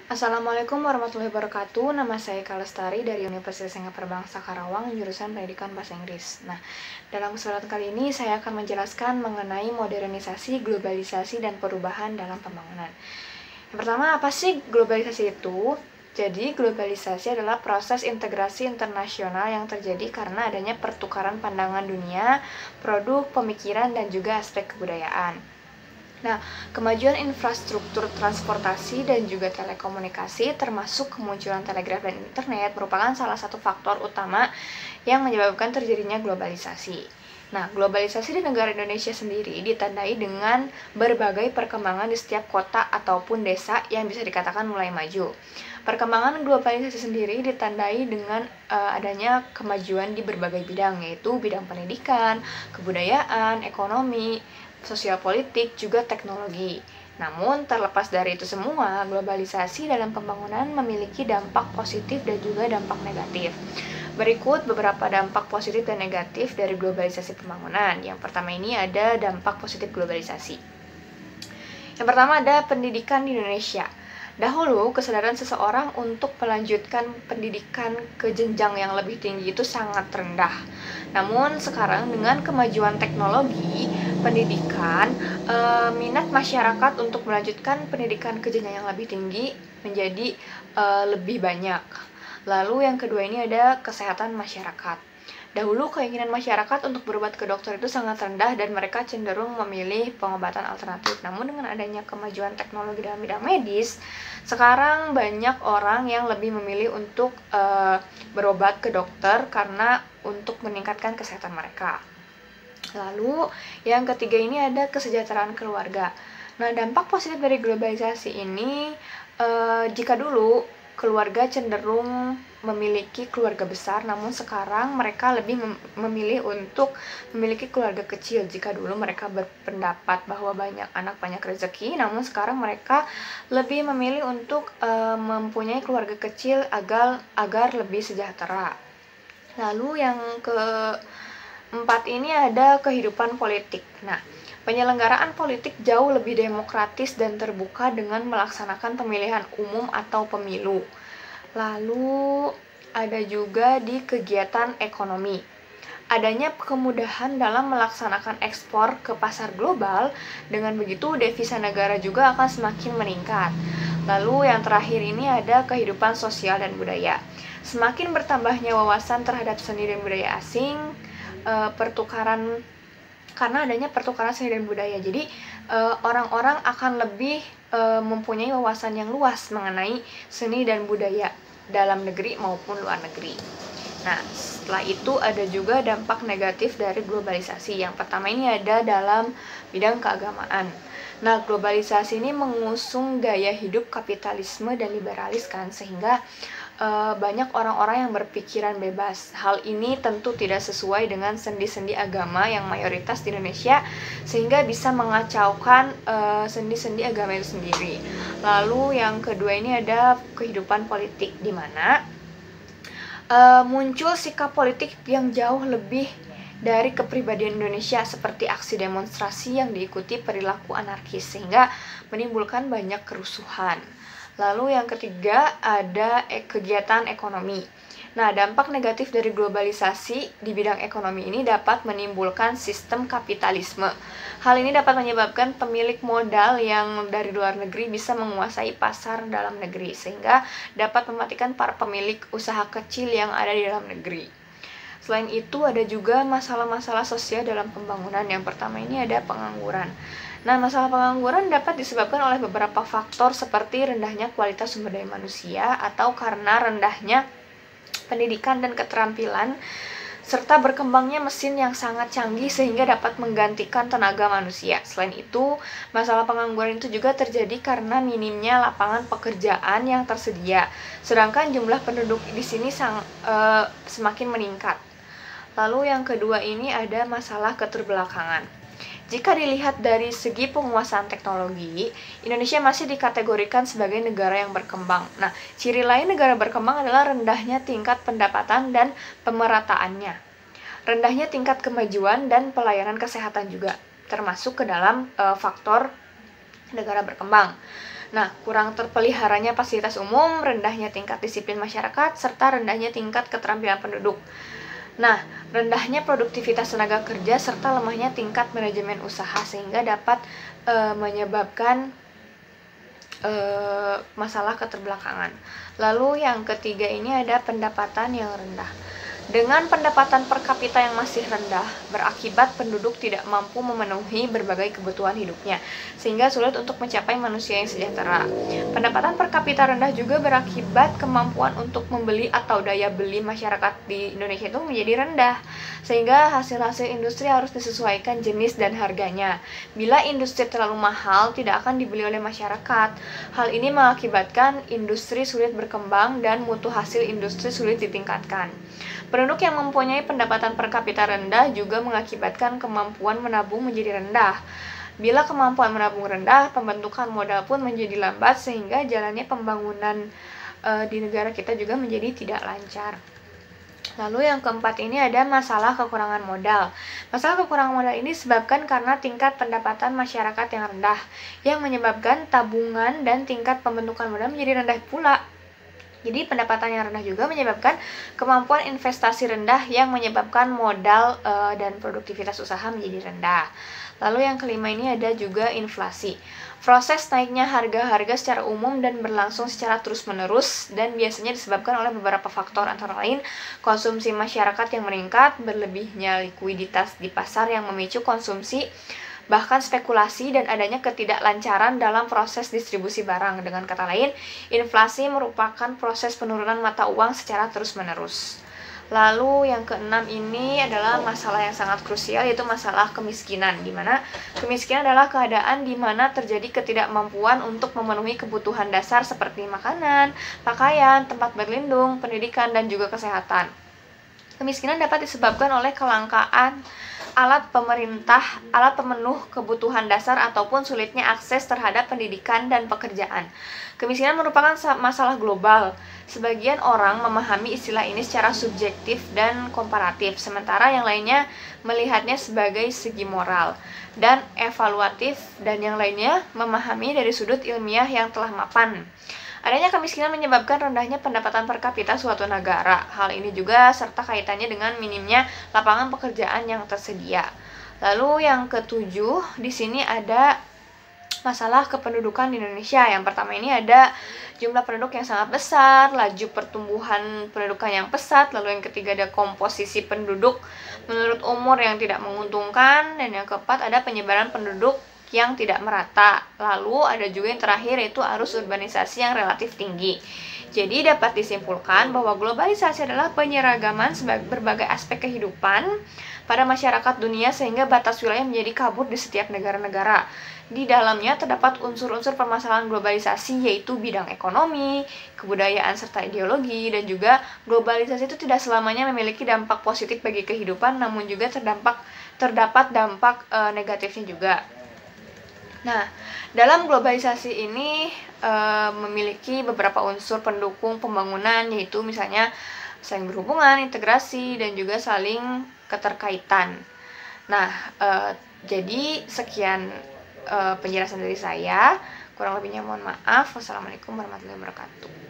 Assalamualaikum warahmatullahi wabarakatuh. Nama saya Kalestari dari Universitas Singapura Bangsa Karawang, jurusan Pendidikan Bahasa Inggris. Nah, dalam kesempatan kali ini saya akan menjelaskan mengenai modernisasi, globalisasi, dan perubahan dalam pembangunan. Yang pertama, apa sih globalisasi itu? Jadi, globalisasi adalah proses integrasi internasional yang terjadi karena adanya pertukaran pandangan dunia, produk, pemikiran, dan juga aspek kebudayaan. Nah, kemajuan infrastruktur transportasi dan juga telekomunikasi termasuk kemunculan telegraf dan internet merupakan salah satu faktor utama yang menyebabkan terjadinya globalisasi. Nah, globalisasi di negara Indonesia sendiri ditandai dengan berbagai perkembangan di setiap kota ataupun desa yang bisa dikatakan mulai maju. Perkembangan globalisasi sendiri ditandai dengan adanya kemajuan di berbagai bidang, yaitu bidang pendidikan, kebudayaan, ekonomi, sosial politik, juga teknologi. Namun, terlepas dari itu semua, globalisasi dalam pembangunan memiliki dampak positif dan juga dampak negatif. Berikut beberapa dampak positif dan negatif dari globalisasi pembangunan. Yang pertama ini ada dampak positif globalisasi. Yang pertama ada pendidikan di Indonesia. Dahulu, kesadaran seseorang untuk melanjutkan pendidikan ke jenjang yang lebih tinggi itu sangat rendah. Namun, sekarang dengan kemajuan teknologi, pendidikan, minat masyarakat untuk melanjutkan pendidikan ke jenjang yang lebih tinggi menjadi lebih banyak. Lalu yang kedua ini ada kesehatan masyarakat. Dahulu keinginan masyarakat untuk berobat ke dokter itu sangat rendah dan mereka cenderung memilih pengobatan alternatif. Namun dengan adanya kemajuan teknologi dalam bidang medis, sekarang banyak orang yang lebih memilih untuk berobat ke dokter karena untuk meningkatkan kesehatan mereka. Lalu yang ketiga ini ada kesejahteraan keluarga. Nah, dampak positif dari globalisasi ini, jika dulu keluarga cenderung memiliki keluarga besar, namun sekarang mereka lebih memilih untuk memiliki keluarga kecil. Jika dulu mereka berpendapat bahwa banyak anak banyak rezeki, namun sekarang mereka lebih memilih untuk mempunyai keluarga kecil agar lebih sejahtera. Lalu yang keempat ini ada kehidupan politik. Nah, penyelenggaraan politik jauh lebih demokratis dan terbuka dengan melaksanakan pemilihan umum atau pemilu. Lalu ada juga di kegiatan ekonomi. Adanya kemudahan dalam melaksanakan ekspor ke pasar global, dengan begitu devisa negara juga akan semakin meningkat. Lalu yang terakhir ini ada kehidupan sosial dan budaya. Semakin bertambahnya wawasan terhadap seni dan budaya asing, karena adanya pertukaran seni dan budaya. Jadi orang-orang akan lebih mempunyai wawasan yang luas mengenai seni dan budaya dalam negeri maupun luar negeri. Nah, setelah itu ada juga dampak negatif dari globalisasi. Yang pertama ini ada dalam bidang keagamaan. Nah, globalisasi ini mengusung gaya hidup kapitalisme dan liberalis kan, sehingga banyak orang-orang yang berpikiran bebas. Hal ini tentu tidak sesuai dengan sendi-sendi agama yang mayoritas di Indonesia, sehingga bisa mengacaukan sendi-sendi agama itu sendiri. Lalu yang kedua ini ada kehidupan politik, di mana muncul sikap politik yang jauh lebih dari kepribadian Indonesia, seperti aksi demonstrasi yang diikuti perilaku anarkis sehingga menimbulkan banyak kerusuhan. Lalu yang ketiga ada kegiatan ekonomi. Nah, dampak negatif dari globalisasi di bidang ekonomi ini dapat menimbulkan sistem kapitalisme. Hal ini dapat menyebabkan pemilik modal yang dari luar negeri bisa menguasai pasar dalam negeri, sehingga dapat mematikan para pemilik usaha kecil yang ada di dalam negeri. Selain itu ada juga masalah-masalah sosial dalam pembangunan. Yang pertama ini ada pengangguran. Nah, masalah pengangguran dapat disebabkan oleh beberapa faktor seperti rendahnya kualitas sumber daya manusia atau karena rendahnya pendidikan dan keterampilan, serta berkembangnya mesin yang sangat canggih sehingga dapat menggantikan tenaga manusia. Selain itu, masalah pengangguran itu juga terjadi karena minimnya lapangan pekerjaan yang tersedia, sedangkan jumlah penduduk di sini semakin meningkat. Lalu yang kedua ini ada masalah keterbelakangan. Jika dilihat dari segi penguasaan teknologi, Indonesia masih dikategorikan sebagai negara yang berkembang. Nah, ciri lain negara berkembang adalah rendahnya tingkat pendapatan dan pemerataannya. Rendahnya tingkat kemajuan dan pelayanan kesehatan juga termasuk ke dalam faktor negara berkembang. Nah, kurang terpeliharanya fasilitas umum, rendahnya tingkat disiplin masyarakat, serta rendahnya tingkat keterampilan penduduk. Nah, rendahnya produktivitas tenaga kerja serta lemahnya tingkat manajemen usaha sehingga dapat menyebabkan masalah keterbelakangan. Lalu yang ketiga ini ada pendapatan yang rendah. Dengan pendapatan per kapita yang masih rendah, berakibat penduduk tidak mampu memenuhi berbagai kebutuhan hidupnya, sehingga sulit untuk mencapai manusia yang sejahtera. Pendapatan per kapita rendah juga berakibat kemampuan untuk membeli atau daya beli masyarakat di Indonesia itu menjadi rendah, sehingga hasil-hasil industri harus disesuaikan jenis dan harganya. Bila industri terlalu mahal, tidak akan dibeli oleh masyarakat. Hal ini mengakibatkan industri sulit berkembang dan mutu hasil industri sulit ditingkatkan. Penduduk yang mempunyai pendapatan per kapita rendah juga mengakibatkan kemampuan menabung menjadi rendah. Bila kemampuan menabung rendah, pembentukan modal pun menjadi lambat sehingga jalannya pembangunan di negara kita juga menjadi tidak lancar. Lalu yang keempat ini ada masalah kekurangan modal. Masalah kekurangan modal ini disebabkan karena tingkat pendapatan masyarakat yang rendah, yang menyebabkan tabungan dan tingkat pembentukan modal menjadi rendah pula. Jadi pendapatan yang rendah juga menyebabkan kemampuan investasi rendah yang menyebabkan modal dan produktivitas usaha menjadi rendah. Lalu yang kelima ini ada juga inflasi. Proses naiknya harga-harga secara umum dan berlangsung secara terus-menerus dan biasanya disebabkan oleh beberapa faktor antara lain konsumsi masyarakat yang meningkat, berlebihnya likuiditas di pasar yang memicu konsumsi, bahkan spekulasi dan adanya ketidaklancaran dalam proses distribusi barang. Dengan kata lain, inflasi merupakan proses penurunan mata uang secara terus-menerus. Lalu yang keenam ini adalah masalah yang sangat krusial, yaitu masalah kemiskinan, di mana kemiskinan adalah keadaan di mana terjadi ketidakmampuan untuk memenuhi kebutuhan dasar seperti makanan, pakaian, tempat berlindung, pendidikan, dan juga kesehatan. Kemiskinan dapat disebabkan oleh kelangkaan alat pemenuh kebutuhan dasar ataupun sulitnya akses terhadap pendidikan dan pekerjaan. Kemiskinan merupakan masalah global. Sebagian orang memahami istilah ini secara subjektif dan komparatif, sementara yang lainnya melihatnya sebagai segi moral dan evaluatif, dan yang lainnya memahami dari sudut ilmiah yang telah mapan. Adanya kemiskinan menyebabkan rendahnya pendapatan per kapita suatu negara. Hal ini juga serta kaitannya dengan minimnya lapangan pekerjaan yang tersedia. Lalu yang ketujuh, di sini ada masalah kependudukan di Indonesia. Yang pertama ini ada jumlah penduduk yang sangat besar, laju pertumbuhan pendudukan yang pesat, lalu yang ketiga ada komposisi penduduk menurut umur yang tidak menguntungkan, dan yang keempat ada penyebaran penduduk yang tidak merata. Lalu ada juga yang terakhir yaitu arus urbanisasi yang relatif tinggi. Jadi dapat disimpulkan bahwa globalisasi adalah penyeragaman berbagai aspek kehidupan pada masyarakat dunia sehingga batas wilayah menjadi kabur di setiap negara-negara. Di dalamnya terdapat unsur-unsur permasalahan globalisasi yaitu bidang ekonomi, kebudayaan serta ideologi, dan juga globalisasi itu tidak selamanya memiliki dampak positif bagi kehidupan, namun juga terdapat dampak negatifnya juga. Nah, dalam globalisasi ini memiliki beberapa unsur pendukung pembangunan, yaitu misalnya saling berhubungan, integrasi, dan juga saling keterkaitan. Nah, jadi sekian penjelasan dari saya. Kurang lebihnya mohon maaf. Wassalamualaikum warahmatullahi wabarakatuh.